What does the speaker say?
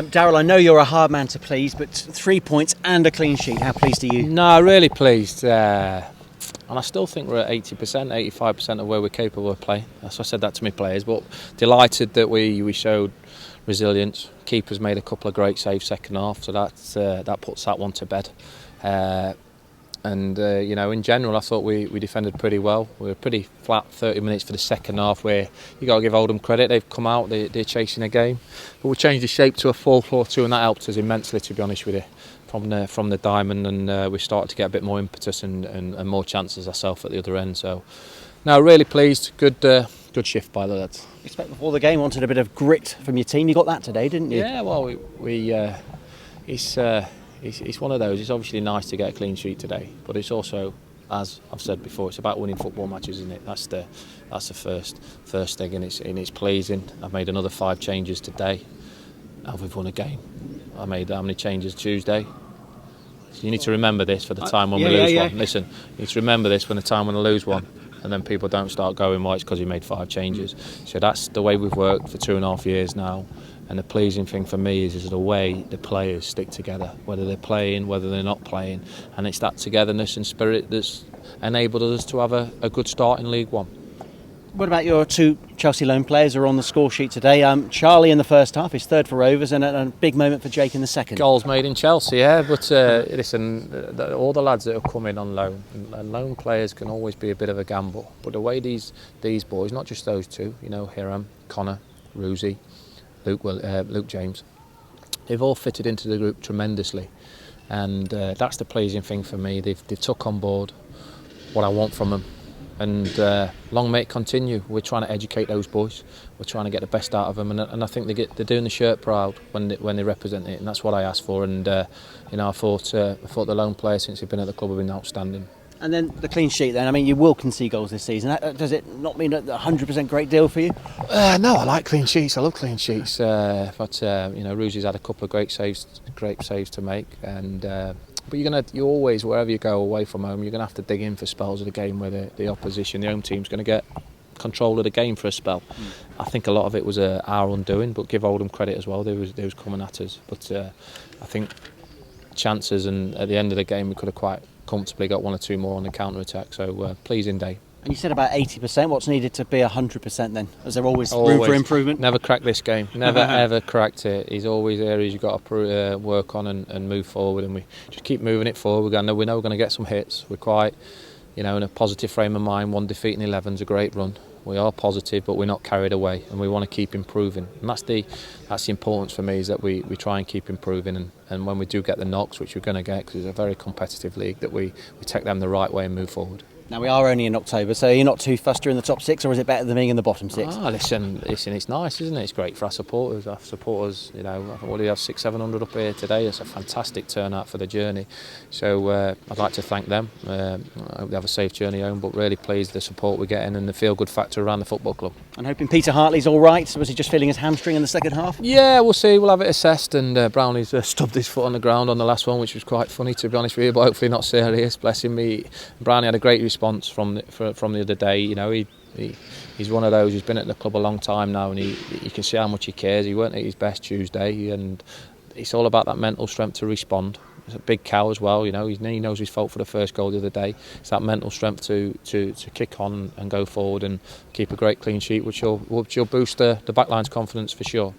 Darrell, I know you're a hard man to please, but 3 points and a clean sheet. How pleased are you? No, really pleased. And I still think we're at 80%, 85% of where we're capable of playing. That's why I said that to my players. But delighted that we showed resilience. Keeper's made a couple of great saves second half, so that puts that one to bed. In general, I thought we defended pretty well. We were pretty flat 30 minutes for the second half, where you got to give Oldham credit. They've come out, they're chasing a game. But we changed the shape to a 4-4-2, and that helped us immensely, to be honest with you, from the diamond. And we started to get a bit more impetus and more chances ourselves at the other end. So, no, really pleased. Good shift by the lads. Expect before the game wanted a bit of grit from your team. You got that today, didn't you? Yeah, well, it's one of those. It's obviously nice to get a clean sheet today, but it's also, as I've said before, it's about winning football matches, isn't it? That's the first thing, and it's pleasing. I've made another 5 changes today, and we've won a game. I made how many changes Tuesday? So you need to remember this for the time when we lose one. Listen, you need to remember this when the time when we lose one, and then people don't start going, well, it's because you made 5 changes. So that's the way we've worked for 2.5 years now. And the pleasing thing for me is the way the players stick together, whether they're playing, whether they're not playing. And it's that togetherness and spirit that's enabled us to have a good start in League One. What about your 2 Chelsea loan players who are on the score sheet today? Charlie in the first half, his 3rd for Rovers, and a big moment for Jake in the 2nd. Goals made in Chelsea, yeah. But listen, all the lads that have come in on loan, and loan players can always be a bit of a gamble. But the way these boys, not just those 2, Hiram, Connor, Ruzi, Luke James, they've all fitted into the group tremendously, and that's the pleasing thing for me. They've took on board what I want from them, and long may it continue. We're trying to educate those boys. We're trying to get the best out of them, and I think they're doing the shirt proud when they represent it, and that's what I asked for. And I thought the loan players since they've been at the club have been outstanding. And then the clean sheet then, I mean, you will concede goals this season. Does it not mean a 100% great deal for you? No, I like clean sheets. I love clean sheets. But Ruzi's had a couple of great saves to make. And but you always, wherever you go away from home, you're going to have to dig in for spells of the game where the opposition, the home team's going to get control of the game for a spell. I think a lot of it was our undoing, but give Oldham credit as well. They was coming at us. But I think chances, and at the end of the game we could have quite comfortably got 1 or 2 more on the counter-attack, so pleasing day. And you said about 80%, what's needed to be 100% then? Is there always room for improvement? Never cracked this game, never ever cracked it. There's always areas you've got to work on and move forward, and we just keep moving it forward. We know we're going to get some hits. We're quite in a positive frame of mind. 1 defeat in 11's a great run. We are positive, but we're not carried away, and we want to keep improving. And that's the importance for me, is that we try and keep improving. And when we do get the knocks, which we're going to get, because it's a very competitive league, that we take them the right way and move forward. Now, we are only in October, so you're not too fussed you're in the top 6, or is it better than being in the bottom 6? Listen, it's nice, isn't it? It's great for our supporters. Our supporters, what do you have, 600-700 up here today? It's a fantastic turnout for the journey. So I'd like to thank them. I hope they have a safe journey home, but really pleased the support we're getting and the feel-good factor around the football club. And hoping Peter Hartley's all right. Was he just feeling his hamstring in the second half? Yeah, we'll see. We'll have it assessed. And Brownlie's stubbed his foot on the ground on the last one, which was quite funny, to be honest with you, but hopefully not serious. Bless him. Brownie had a great response from the other day. He's one of those who's been at the club a long time now, and you can see how much he cares. He weren't at his best Tuesday, and it's all about that mental strength to respond. He's a big cow as well, he knows his fault for the first goal the other day. It's that mental strength to kick on and go forward and keep a great clean sheet, which will boost the backline's confidence for sure.